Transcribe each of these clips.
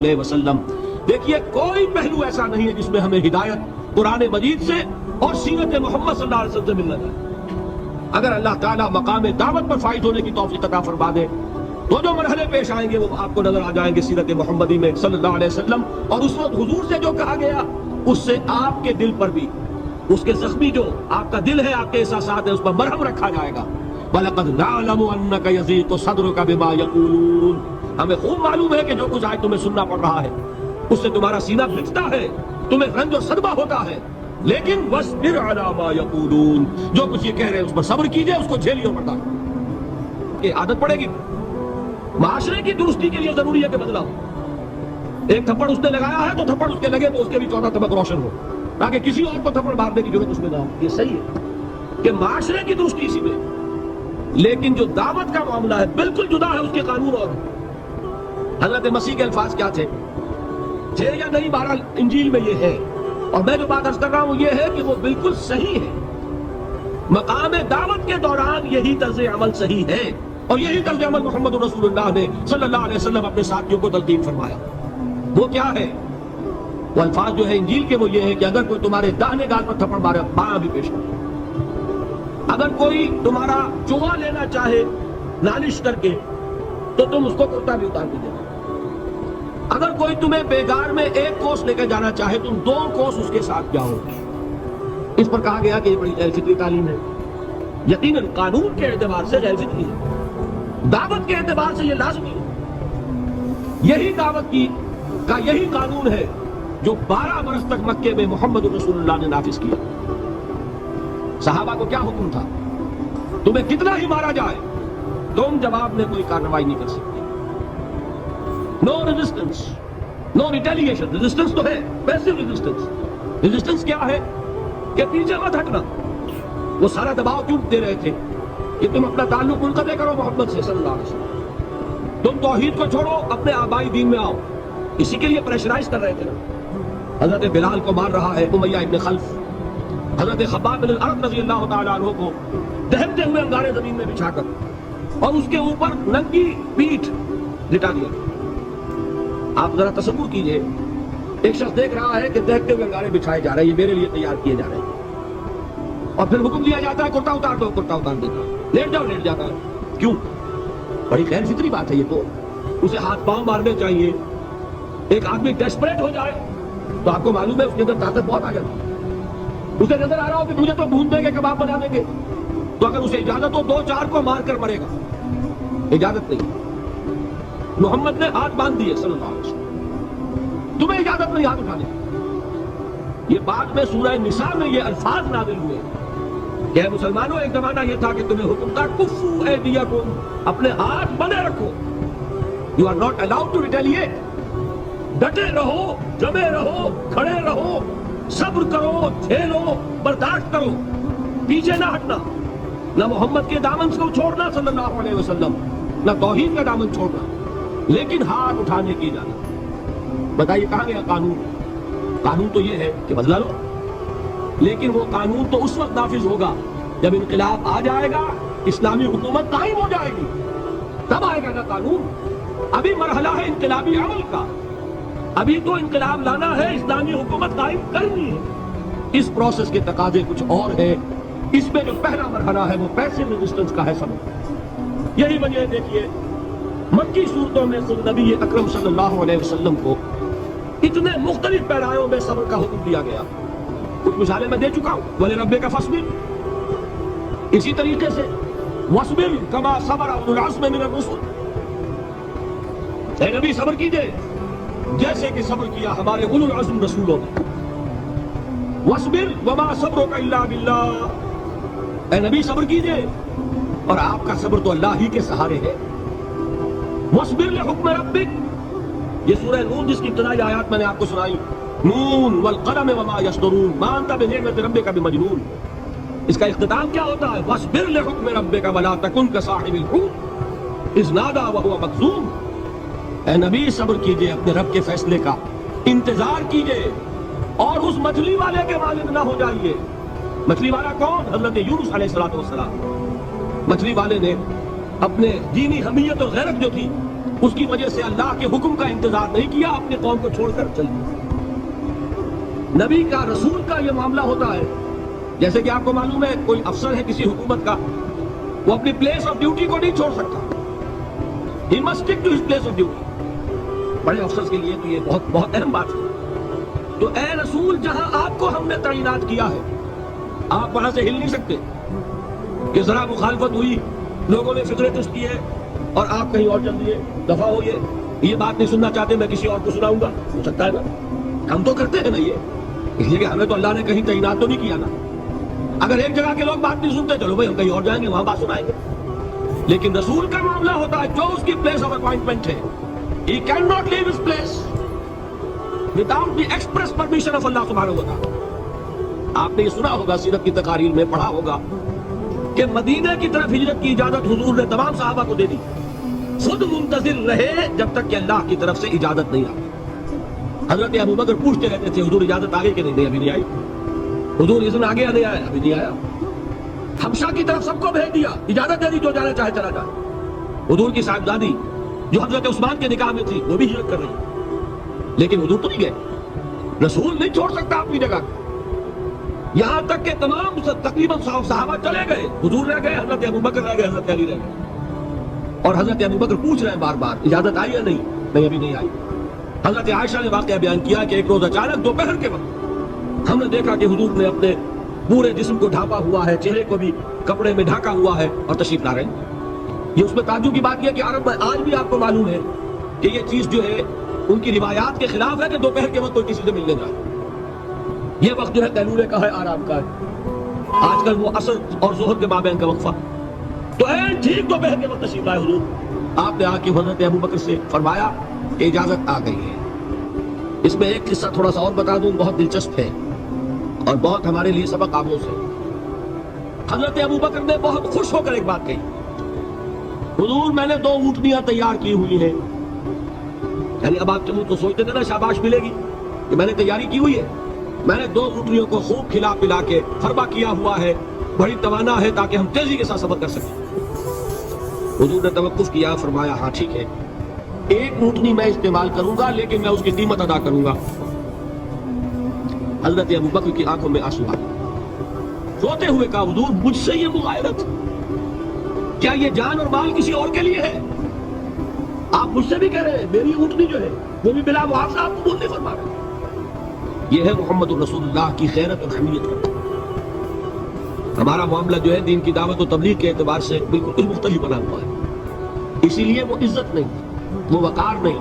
علیہ وسلم۔ دیکھیے کوئی پہلو ایسا نہیں ہے جس میں ہمیں ہدایت قرآن مجید سے اور سیرت محمد صلی اللہ علیہ وسلم سے ملنا جائے۔ اگر اللہ تعالیٰ مقام دعوت پر فائز ہونے کی توفیق عطا فرما دے تو جو مرحلے پیش آئیں گے وہ آپ کو نظر آ جائیں گے سیرت محمدی میں صلی اللہ علیہ وسلم، اور اس وقت حضور سے جو کہا گیا اس سے آپ کے دل پر بھی اس کے زخمی جو آپ کا دل ہے، آپ کے احساسات ہیں، اس پر مرہم رکھا جائے گا۔ وَلَقَدْ نَعْلَمُ أَنَّكَ يَضِيقُ صَدْرُكَ بِمَا يَقُولُونَ، ہمیں خوب معلوم ہے کہ جو کچھ آج تمہیں سننا پڑ رہا ہے اس سے تمہارا سینہ پھٹتا ہے، تمہیں رنج اور صدمہ ہوتا ہے، لیکن وَاصْبِرْ عَلَىٰ مَا يَقُولُونَ، جو کچھ یہ کہہ رہے ہیں اس پر صبر کیجئے، اس کو جھیلیے پڑتا ہے۔ یہ عادت پڑے گی، معاشرے کی درستی کے لیے ضروری ہے کہ بدلاؤ۔ ایک تھپڑ اس نے لگایا ہے تو تھپڑ اس کے لگے تو اس کے بھی 14 طبق روشن ہو، تاکہ کسی اور کو تھپڑ مارنے کی ضرورت اس میں نہ ہو۔ یہ صحیح ہے کہ معاشرے کی درستی اسی میں، لیکن جو دعوت کا معاملہ ہے بالکل جدا ہے، اس کے قانون اور حضرت مسیح کے الفاظ کیا تھے؟ تھے یا نہیں، بہرحال انجیل میں یہ ہے، اور میں جو بات عرض کر رہا ہوں یہ ہے کہ وہ بالکل صحیح ہے۔ مقام دعوت کے دوران یہی طرز عمل صحیح ہے، اور یہی طرز عمل محمد رسول اللہ نے صلی اللہ علیہ وسلم اپنے ساتھیوں کو تلقین فرمایا۔ وہ کیا ہے؟ وہ الفاظ جو ہے انجیل کے وہ یہ ہے کہ اگر کوئی تمہارے داہنے گال پر تھپڑ مارے بایاں بھی پیش کرو، اگر کوئی تمہارا چوغا لینا چاہے نالش کر کے تو تم اس کو کرتا بھی اتار دیجیے، اگر کوئی تمہیں بیگار میں 1 کوس لے کے جانا چاہے تم 2 کوس اس کے ساتھ جاؤ۔ اس پر کہا گیا کہ یہ بڑی غیر فطری تعلیم ہے۔ یقیناً قانون کے اعتبار سے غیر فطری ہے، دعوت کے اعتبار سے یہ لازمی ہے۔ یہی دعوت کا یہی قانون ہے جو 12 برس تک مکے میں محمد رسول اللہ نے نافذ کیا۔ صحابہ کو کیا حکم تھا؟ تمہیں کتنا ہی مارا جائے تم جواب میں کوئی کارروائی نہیں کر سکتے۔ نو ریزسٹنس، نو ریٹیلیشن۔ ریزسٹنس تو ہے، پیسو ریزسٹنس۔ ریزسٹنس کیا ہے؟ کہ پیچھے مت ہٹنا۔ وہ سارا دباؤ کیوں دے رہے تھے کہ تم اپنا تعلق منقطع کرو محمد سے صلی اللہ علیہ وسلم، تم توحید کو چھوڑو، اپنے آبائی دین میں آؤ۔ اسی کے لیے پریشرائز کر رہے تھے نا۔ حضرت بلال کو مار رہا ہے امیہ ابن خلف، حضرت خباب بن الارت رضی اللہ تعالیٰ عنہ کو دہتے ہوئے انگارے زمین میں بچھا کر اور اس کے اوپر ننگی پیٹھ لٹا دیا۔ آپ ذرا تصور کیجئے، ایک شخص دیکھ رہا ہے کہ دہتے ہوئے انگارے بچھائے جا رہے ہیں، یہ میرے لیے تیار کیے جا رہے ہیں، اور پھر حکم دیا جاتا ہے کرتا اتار دو، کرتا اتار دیتا ہے، لیٹ جاؤ، لیٹ جاتا ہے۔ کیوں؟ بڑی غیر فطری بات ہے یہ تو۔ اسے ہاتھ پاؤں مارنے چاہیے۔ ایک آدمی ڈیسپریٹ ہو جائے تو آپ کو معلوم ہے اس کے اندر طاقت بہت آ جاتی ہے۔ اسے نظر آ رہا ہو کہ مجھے تو بھون دیں گے، کباب بنا دیں گے، تو اگر اسے اجازت ہو 2-4 کو مار کر مرے گا۔ اجازت نہیں۔ محمد نے ہاتھ باندھ دیے صلی اللہ علیہ وسلم، تمہیں اجازت نہیں ہاتھ اٹھانے کی۔ یہ بعد میں سورہ نساء میں یہ الفاظ نازل ہوئے کہ اے مسلمانوں، ایک زمانہ یہ تھا کہ تمہیں حکم تھا کفو ایدیکم، اپنے ہاتھ بندے رکھو، you are not allowed to retaliate. ڈٹے رہو، جمے رہو، کھڑے رہو، صبر کرو، جھیلو، برداشت کرو، پیچھے نہ ہٹنا، نہ محمد کے دامن کو چھوڑنا صلی اللہ علیہ وسلم، نہ توحید کا دامن چھوڑنا، لیکن ہاتھ اٹھانے کی اجازت۔ بتائیے کہاں گیا قانون؟ قانون تو یہ ہے کہ بدلا لو، لیکن وہ قانون تو اس وقت نافذ ہوگا جب انقلاب آ جائے گا، اسلامی حکومت قائم ہو جائے گی، تب آئے گا نا قانون۔ ابھی مرحلہ ہے انقلابی عمل کا، ابھی تو انقلاب لانا ہے، اسلامی حکومت قائم کرنی ہے۔ اس پروسیس کے تقاضے کچھ اور ہے۔ اس میں جو پہلا مرحلہ ہے وہ پیسو ریزسٹنس کا ہے سب۔ یہی وجہ دیکھیے مکی صورتوں میں خود نبی اکرم صلی اللہ علیہ وسلم کو اتنے مختلف پیرایوں میں صبر کا حکم دیا گیا۔ کچھ مثالیں میں دے چکا ہوں، وَلِرَبِّكَ فَاصْبِرْ، اسی طریقے سے وَاصْبِرْ كَمَا صَبَرَ أُولُو الْعَزْمِ مِنَ الرُّسُلِ، اے نبی صبر کیجئے جیسے کہ صبر کیا ہمارے اولو العزم رسولوں نے۔ وَاصْبِرْ وَمَا صَبْرُكَ إِلَّا بِاللَّهِ، اے نبی صبر کیجئے، اور آپ کا صبر تو اللہ ہی کے سہارے ہے۔ وَاصْبِرْ لِحُكْمِ رَبِّكَ، یہ سورہ نون جس کی ابتدائی آیات میں نے آپ کو سنائی، نون والقلم وما يسطرون ما انت بنعمت ربك بمجنون، اس کا اختتام کیا ہوتا ہے؟ وَاصْبِرْ لِحُكْمِ رَبِّكَ وَلَا تَكُنْ كَصَاحِبِ الْحُوتِ إِذْ نَادَىٰ وَهُوَ مَكْظُومٌ، اے نبی صبر کیجئے، اپنے رب کے فیصلے کا انتظار کیجئے، اور اس مچھلی والے کے مانند نہ ہو جائیے۔ مچھلی والا کون؟ حضرت یونس علیہ السلام۔ مچھلی والے نے اپنے دینی حمیت اور غیرت جو تھی اس کی وجہ سے اللہ کے حکم کا انتظار نہیں کیا، اپنی قوم کو چھوڑ کر چل دیا۔ نبی کا، رسول کا یہ معاملہ ہوتا ہے، جیسے کہ آپ کو معلوم ہے کوئی افسر ہے کسی حکومت کا، وہ اپنی پلیس آف ڈیوٹی کو نہیں چھوڑ سکتا، he must stick to his place of duty۔ بڑے افسر کے لیے تو یہ بہت بہت اہم بات ہے۔ تو اے رسول، جہاں آپ کو ہم نے تعینات کیا ہے، آپ وہاں سے ہل نہیں سکتے کہ ذرا مخالفت ہوئی، لوگوں نے فکرے تش کی ہے اور آپ کہیں اور چل دیے، دفعہ ہو یہ بات نہیں سننا چاہتے، میں کسی اور کو سناؤں گا، ہو سکتا ہے نا، ہم تو کرتے ہیں نا یہ، اس لیے کہ ہمیں تو اللہ نے کہیں تعینات تو نہیں کیا نا۔ اگر ایک جگہ کے لوگ بات نہیں سنتے، چلو بھائی ہم کہیں اور جائیں گے، وہاں بات سنائیں گے۔ لیکن رسول کا معاملہ ہوتا ہے، جو اس کی پلیس آف اپوائنٹمنٹ ہے، he cannot leave his place without the express permission of اللہ سبحانہ و تعالیٰ۔ آپ نے یہ سنا ہوگا، سیرت کی تقاریر میں پڑھا ہوگا کہ مدینہ کی طرف ہجرت کی اجازت حضور نے تمام صحابہ کو دے دی، خود منتظر رہے جب تک کہ اللہ کی طرف سے اجازت نہیں آئی۔ حضرت ابو بکر پوچھتے رہتے تھے، حضور اجازت آ گئی کہ نہیں؟ ابھی نہیں آئی۔ حضور اذن آ گیا؟ نہیں آیا، ابھی نہیں آیا۔ حبشہ کی طرف سب کو بھیج دیا، اجازت دے دی، جو جانا چاہے چلا جائے۔ حضور کی صاحبزادی جو حضرت عثمان کے نکاح میں تھی، وہ بھی ہجرت کر رہی، لیکن حضور تو نہیں گئے۔ رسول نہیں چھوڑ سکتا اپنی جگہ، یہاں تک کہ تمام تقریباً صحابہ چلے گئے، حضور رہ گئے، حضرت ابو بکر رہ گئے، حضرت علی رہ گئے، اور حضرت ابو بکر پوچھ رہے ہیں بار بار اجازت آئی یا نہیں؟ نہیں، ابھی نہیں آئی۔ حضرت عائشہ نے واقعہ بیان کیا کہ ایک روز اچانک دوپہر کے وقت ہم نے دیکھا کہ حضور نے اپنے پورے جسم کو ڈھانپا ہوا ہے، چہرے کو بھی کپڑے میں ڈھانکا ہوا ہے اور تشریف لا رہے ہیں۔ یہ اس میں تعجب کی بات یہ کہ عرب میں آج بھی آپ کو معلوم ہے کہ یہ چیز جو ہے ان کی روایات کے خلاف ہے کہ دوپہر کے وقت کوئی کسی سے ملنے جائے۔ یہ وقت جو ہے قیلولے کا ہے، آرام کا ہے۔ آج کل وہ عصر اور ظہر کے مابین کا وقفہ، تو ٹھیک دوپہر کے وقت تشریف لائے حضور۔ آپ نے آ کے حضرت ابو بکر سے فرمایا کہ اجازت آ گئی ہے۔ اس میں ایک قصہ تھوڑا سا اور بتا دوں، بہت دلچسپ ہے اور بہت ہمارے لیے سبق آموز ہے۔ حضرت ابو بکر نے بہت خوش ہو کر ایک بات کہی، حضور میں نے 2 اونٹنیاں تیار کی ہوئی ہیں۔ یعنی اب آپ چلو تو سوچتے تھے نا شاباش ملے گی کہ میں نے تیاری کی ہوئی ہے، میں نے 2 اونٹنیوں کو خوب کھلا پلا کے فربا کیا ہوا ہے، بڑی توانا ہے تاکہ ہم تیزی کے ساتھ سفر کر سکیں۔ حضور نے توقف کیا، فرمایا ہاں ٹھیک ہے، 1 اونٹنی میں استعمال کروں گا لیکن میں اس کی قیمت ادا کروں گا۔ حضرت ابو بکر کی آنکھوں میں آنسو آ گئے، روتے ہوئے کہا حضور مجھ سے یہ مغایرت، کیا یہ جان اور مال کسی اور کے لیے ہے؟ آپ مجھ سے بھی کہہ رہے ہیں میری اونٹنی جو ہے وہ بھی بلا معاوضہ آپ قبول نہیں فرما رہے۔ یہ ہے محمد رسول اللہ کی خیرت اور حمیت کا۔ ہمارا معاملہ جو ہے دین کی دعوت و تبلیغ کے اعتبار سے بالکل مختلف بنا ہوا ہے، اسی لیے وہ عزت نہیں، وہ وقار نہیں۔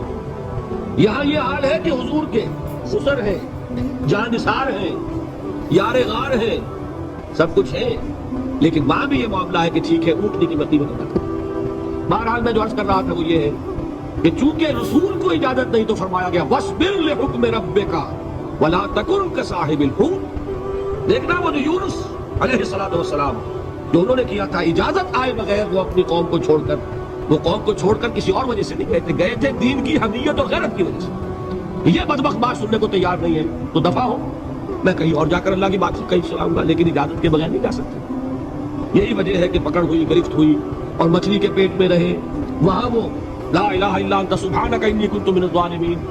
یہاں یہ حال ہے کہ حضور کے خسر ہیں، جان نثار ہیں، یار غار ہیں، سب کچھ ہے، لیکن وہاں بھی یہ معاملہ ہے کہ ٹھیک ہے اونٹنی کی قیمت ادا کرو۔ بہرحال میں جو عرض کر رہا تھا وہ یہ ہے کہ چونکہ رسول کو اجازت نہیں تو فرمایا گیا وَاصْبِرْ لِحُکْمِ رَبِّكَ وَلَا تَكُنْ كَصَاحِبِ الْحُوتِ۔ دیکھنا وہ جو یونس علیہ السلام جو انہوں نے کیا تھا، اجازت آئے بغیر وہ اپنی قوم کو چھوڑ کر، وہ قوم کو چھوڑ کر کسی اور وجہ سے نہیں گئے تھے دین کی حمیت اور غیرت کی وجہ سے۔ یہ بدبخت بات سننے کو تیار نہیں ہے تو دفع ہو، میں کہیں اور جا کر اللہ کی بات کہیں سناؤں گا، لیکن اجازت کے بغیر نہیں جا سکتے۔ یہی وجہ ہے کہ پکڑ ہوئی، گرفت ہوئی اور مچھلی کے پیٹ میں رہے، وہاں وہ لا الہ الا انت سبحانک انی کنت من الظالمین،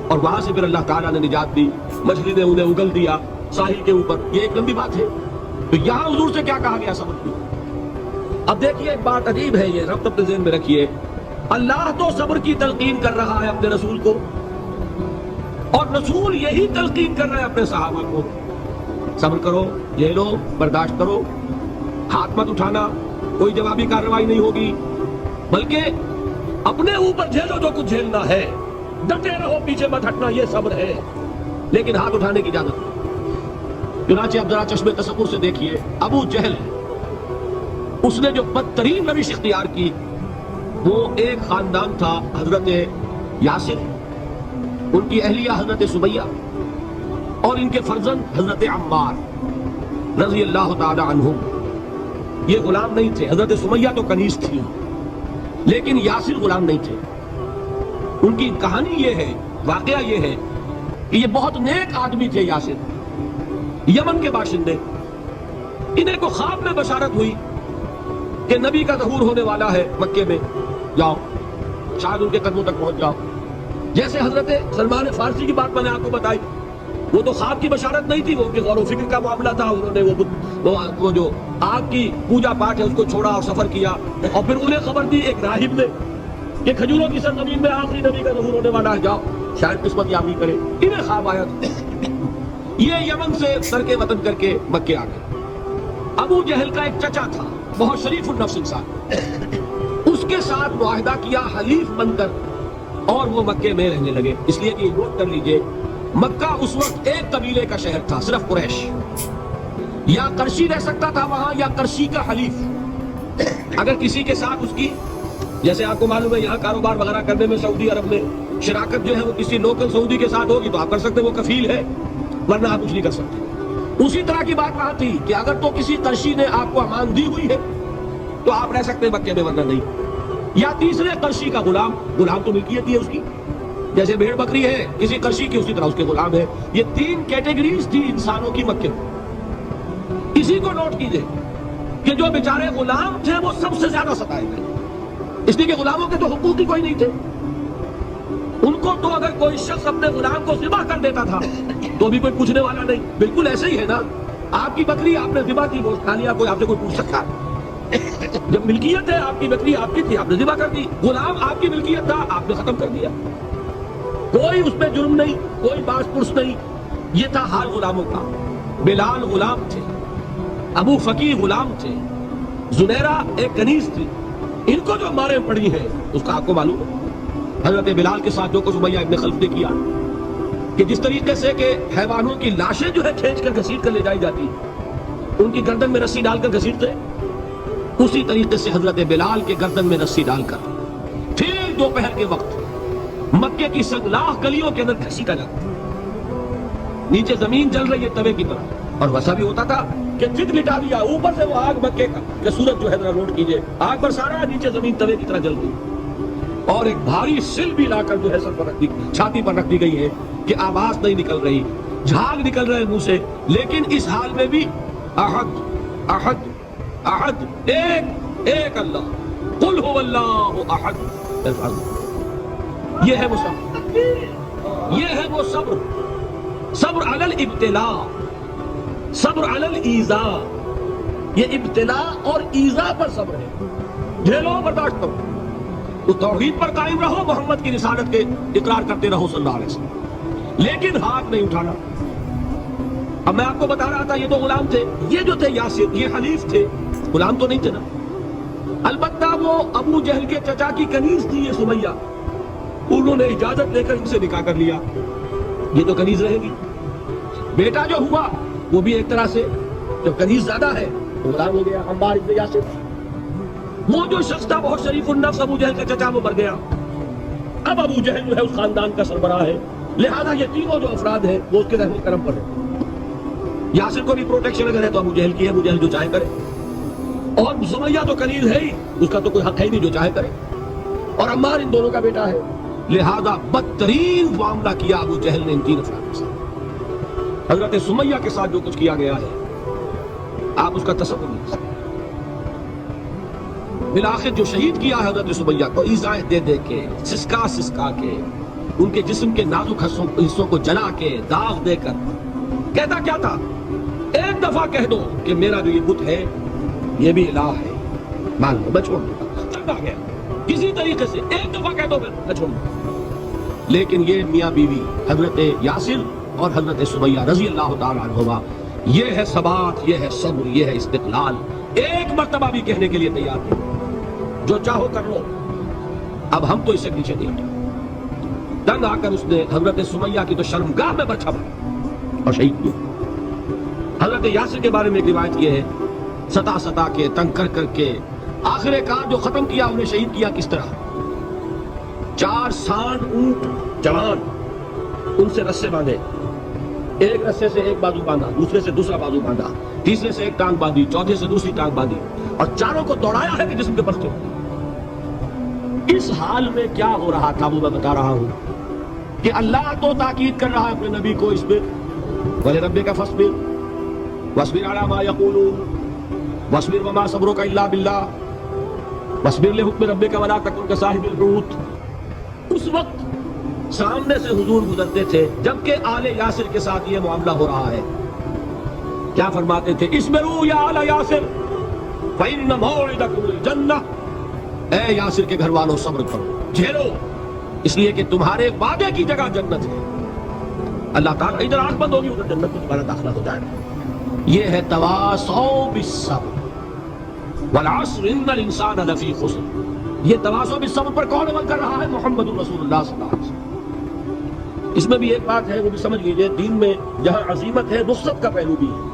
اور وہاں سے پھر اللہ تعالیٰ نے نجات دی، مچھلی نے انہیں اگل دیا ساحل کے اوپر۔ یہ ایک لمبی بات ہے، تو یہاں حضور سے کیا کہا گیا سبق کی۔ اب دیکھیے ایک بات عجیب ہے، یہ ربط اپنے ذہن میں رکھیے، اللہ تو صبر کی تلقین کر رہا ہے اپنے رسول کو، اور رسول یہی تلقین کر رہا ہے اپنے صحابہ کو، صبر کرو، جھیلو، برداشت کرو، ہاتھ مت اٹھانا، کوئی جوابی کارروائی نہیں ہوگی، بلکہ اپنے اوپر جھیلو جو کچھ جھیلنا ہے، ڈٹے رہو، پیچھے مت ہٹنا، یہ صبر ہے، لیکن ہاتھ اٹھانے کی اجازت نہیں۔ چنانچہ اب ذرا چشم تصور سے دیکھیے، ابو جہل اس نے جو بدترین روش اختیار کی، وہ ایک خاندان تھا حضرت یاسر، ان کی اہلیہ حضرت سمیہ اور ان کے فرزند حضرت عمار رضی اللہ تعالی عنہم۔ یہ غلام نہیں تھے، حضرت سمیہ تو کنیز تھی لیکن یاسر غلام نہیں تھے۔ ان کی کہانی یہ ہے، واقعہ یہ ہے کہ یہ بہت نیک آدمی تھے یاسر، یمن کے باشندے۔ انہیں کو خواب میں بشارت ہوئی کہ نبی کا ظہور ہونے والا ہے مکے میں، جاؤ شاید ان کے قدموں تک پہنچ جاؤ. جیسے حضرت سلمان فارسی کی بات میں نے آپ کو بتائی، وہ تو خواب کی بشارت نہیں تھی، وہ ان کے غور و فکر کا معاملہ تھا. انہوں نے وہ جو آگ کی پوجا پاٹ ہے اس کو چھوڑا اور سفر کیا، اور پھر انہیں خبر دی ایک راہب نے کہ کھجوروں کی سرزمین میں آخری نبی کا ظہور ہونے والا ہے، جاؤ شاید قسمت یابی کرے. انہیں خواب آیا تھا. یہ یمن سے ترک وطن کر کے مکے آ گئے. ابو جہل کا ایک چچا تھا، بہت شریف النفس انسان، اس کے ساتھ معاہدہ کیا حلیف بن کر، اور وہ مکے میں رہنے لگے. اس لیے کہ نوٹ کر لیجئے، مکہ اس وقت ایک قبیلے کا شہر تھا، صرف قریش. یا قرشی رہ سکتا تھا وہاں، یا قرشی کا حلیف. اگر کسی کے ساتھ اس کی، جیسے آپ کو معلوم ہے یہاں کاروبار وغیرہ کرنے میں سعودی عرب میں شراکت جو ہے وہ کسی لوکل سعودی کے ساتھ ہوگی تو آپ کر سکتے، وہ کفیل ہے، ورنہ آپ کچھ نہیں کر سکتے. اسی طرح کی بات وہاں تھی کہ اگر تو کسی قرشی نے آپ کو امان دی ہوئی ہے تو آپ رہ سکتے ہیں مکے میں، ورنہ نہیں. یا تیسرے قرشی کا غلام تو ملکیت ہی ہے اس کی، جیسے بھیڑ بکری ہے کسی قرشی کی، اسی طرح اس کے غلام ہے. یہ 3 کیٹیگریز تھی انسانوں کی مکے میں. اسی کو نوٹ کیجئے کہ جو بیچارے غلام تھے وہ سب سے زیادہ ستائے گئے، اس لیے کہ غلاموں کے تو حقوق ہی کوئی نہیں تھے. ان کو تو اگر کوئی شخص اپنے غلام کو ذبح کر دیتا تھا تو بھی کوئی پوچھنے والا نہیں. بالکل ایسے ہی ہے نا، آپ کی بکری آپ نے ذبح کی، گوشت کھا لیا، کوئی آپ سے کوئی پوچھ سکتا ہے؟ جب ملکیت ہے، آپ کی بکری آپ کی تھی، آپ نے ذبح کر دی. غلام آپ کی ملکیت تھا، آپ نے ختم کر دیا. کوئی اس میں جرم نہیں، کوئی باس پرس نہیں. یہ تھا حال غلاموں کا. بلال غلام تھے، ابو فقی غلام تھے، زنیرہ ایک کنیز تھی. ان کو جو مارے پڑی ہیں اس کا آپ کو معلوم ہے. حضرت بلال کے ساتھ جو کچھ امیہ ابن خلف نے کیا، کہ جس طریقے سے کہ حیوانوں کی لاشیں جو ہے کھینچ کر گھسیٹ کر لے جائی جاتی، ان کی گردن میں رسی ڈال کر گھسیٹتے، اسی طریقے سے حضرت بلال کے گردن میں رسی ڈال کر پھر دوپہر کے وقت مکے کی سنگلاخ گلیوں کے اندر گھسیٹا جاتا. نیچے زمین جل رہی ہے توے کی طرح، اور ویسا بھی ہوتا تھا کہ جد لٹا دیا اوپر سے وہ آگ مکے کا، کہ سورج جو ہے ذرا نوٹ کیجئے، آگ پر سارا نیچے زمین توے کی طرح جل گئی، اور ایک بھاری سل بھی لا کر جو ہے سر پر رکھ دی، چھاتی پر رکھ دی گئی ہے کہ آواز نہیں نکل رہی، جھاگ نکل رہے منہ سے. لیکن اس حال میں بھی احد احد احد، ایک اللہ، قل هو اللہ احد. یہ ہے وہ صبر، یہ ہے وہ صبر. صبر علی الابتلاء، صبر علی الایذاء. یہ ابتلاء اور ایذاء پر صبر ہے. جھیلو، برداشت کرو، تو توحید پر قائم رہو، محمد کی رسالت کے اقرار کرتے رہو صلی اللہ علیہ وسلم، لیکن ہاتھ نہیں اٹھانا. اب میں آپ کو بتا رہا تھا یہ تو غلام تھے، یہ جو تھے یاسر، یہ حلیف تھے، غلام تو نہیں تھے نا. البتہ وہ ابو جہل کے چچا کی کنیز تھی یہ سمیہ، انہوں نے اجازت لے کر ان سے نکاح کر لیا. یہ تو کنیز رہے گی. بیٹا جو ہوا وہ بھی ایک طرح سے جب کنیز زیادہ ہے تو غلام ہو گیا، عمار ابن یاسر. وہ جو شخص تھا بہت شریف النفس ابو جہل کا چچا، وہ مر گیا. اب ابو جہل جو ہے اس خاندان کا سربراہ ہے، لہذا یہ تینوں جو افراد ہیں وہ اس کے رحم کرم پر ہیں. یاسر کو بھی پروٹیکشن اگر ہے تو ابو جہل کی ہے، ابو جہل جو چاہے کرے. اور سمیہ تو کنیز ہے ہی، اس کا تو کوئی حق ہے ہی نہیں، جو چاہے کرے. اور عمار ان دونوں کا بیٹا ہے، لہذا بدترین معاملہ کیا ابو جہل نے ان 3 افراد کے ساتھ. حضرت سمیہ کے ساتھ جو کچھ کیا گیا ہے آپ اس کا تصور نہیں کر سکتے. بالآخر جو شہید کیا ہے حضرت سمیہ کو ایذائیں دے دے کے، سسکا کے، ان کے جسم کے نازک حصوں کو جلا کے، داغ دے کر. کہتا کیا تھا؟ ایک دفعہ کہہ دو کہ میرا جو یہ بت ہے یہ بھی الہ ہے، مان لو میں چھوڑ دوں گا. چلتا گیا کسی طریقے سے، ایک دفعہ کہہ دو میں چھوڑ دوں. لیکن یہ میاں بیوی حضرت یاسر اور حضرت سمیہ رضی اللہ تعالیٰ عنہما، یہ ہے ثبات، یہ ہے صبر، یہ ہے استقلال. ایک مرتبہ بھی کہنے کے لیے تیار نہیں، جو چاہو کر لو، اب ہم تو اس سے نیچے نہیں ہٹیں. تنگ آ کر اس نے حضرت سمیہ کی تو شرمگاہ میں برچھا مارا اور شہید کیا. حضرت یاسر کے بارے میں ایک روایت یہ ہے، ستا کے، تنگ کر کے، آخر کار جو ختم کیا انہیں شہید کیا کس طرح؟ 4 سانڈ اونٹ جوان، ان سے رسے باندھے، ایک رسے سے ایک بازو باندھا، دوسرے سے دوسرا بازو باندھا، تیسرے سے ایک ٹانگ باندھی، چوتھے سے دوسری ٹانگ باندھی، اور چاروں کو دوڑایا ہے کہ جسم کے پرتے. اس حال میں کیا ہو رہا تھا وہ میں بتا رہا ہوں کہ اللہ تو تاکید کر رہا ہے اپنے نبی کو اس پہ، وَلِرَبِّكَ فَاصْبِرْ وَاصْبِرْ عَلَىٰ مَا يَقُولُونَ وَاصْبِرْ وَمَا صَبْرُكَ إِلَّا بِاللَّهِ وَاصْبِرْ لِحُكْمِ رَبِّكَ وَلَا تَكُنْ كَصَاحِبِ الْحُوتِ وقت سامنے سے حضور گزرتے تھے جبکہ آل یاسر کے ساتھ یہ معاملہ ہو رہا ہے، کیا فرماتے تھے؟ اسبروا یا آل یاسر فإن موعدکم الجنہ، اے یاسر کے گھر والوں صبر کرو، جھیلو، اس لیے کہ تمہارے وعدے کی جگہ جنت ہے۔ اللہ تعالیٰ ادھر آنکھ بند ہوگی ادھر جنت میں تمہارا داخلہ ہو جائے گا۔ یہ ہے تواصوا بالصبر والعصر ان الانسان لفی خسر۔ یہ تواصوا بالصبر پر کون عمل کر رہا ہے؟ محمد رسول اللہ صلی اللہ علیہ وسلم۔ اس میں بھی ایک بات ہے، وہ بھی سمجھ لیجئے، دین میں جہاں عظیمت ہے رخصت کا پہلو بھی ہے۔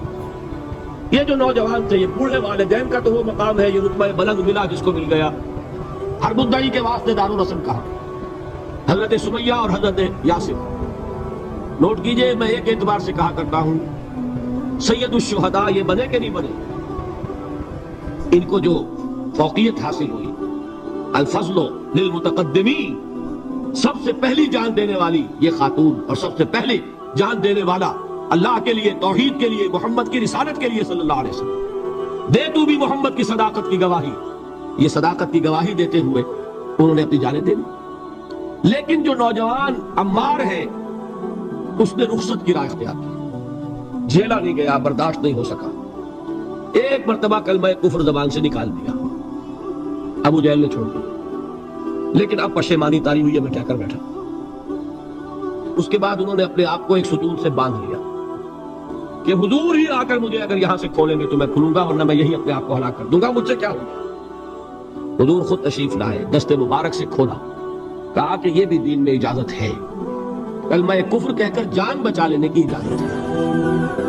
یہ جو نوجوان تھے، یہ بوڑھے والدین کا تو وہ مقام ہے، یہ رتبہ بلند ملا جس کو مل گیا، ہر مدعی کے واسطے دار الرسم کہا، حضرت سمیہ اور حضرت یاسر۔ نوٹ کیجئے، میں ایک اعتبار سے کہا کرتا ہوں، سید الشہداء یہ بنے کہ نہیں بنے، ان کو جو فوقیت حاصل ہوئی، الفضل للمتقدمین، سب سے پہلی جان دینے والی یہ خاتون، اور سب سے پہلی جان دینے والا اللہ کے لیے، توحید کے لیے، محمد کی رسالت کے لیے صلی اللہ علیہ وسلم۔ دے تو بھی محمد کی صداقت کی گواہی۔ یہ صداقت کی گواہی دیتے ہوئے انہوں نے اپنی جانیں دے دی۔ لیکن جو نوجوان عمار ہے اس نے رخصت کی راہ اختیار کی، جھیلا نہیں گیا، برداشت نہیں ہو سکا، ایک مرتبہ کلمہ کفر زبان سے نکال دیا، ابو جہل نے چھوڑ دیا، لیکن اب پشیمانی تاری ہوئی ہے میں کیا کر بیٹھا۔ اس کے بعد انہوں نے اپنے آپ کو ایک ستون سے باندھ لیا کہ حضور ہی آ کر مجھے اگر یہاں سے کھولیں گے تو میں کھلوں گا، ورنہ میں یہی اپنے آپ کو ہلاک کر دوں گا، مجھ سے کیا ہوگا۔ حضور خود تشریف لائے، دست مبارک سے کھولا، کہا کہ یہ بھی دین میں اجازت ہے، کلمہ کفر کہہ کر جان بچا لینے کی اجازت ہے۔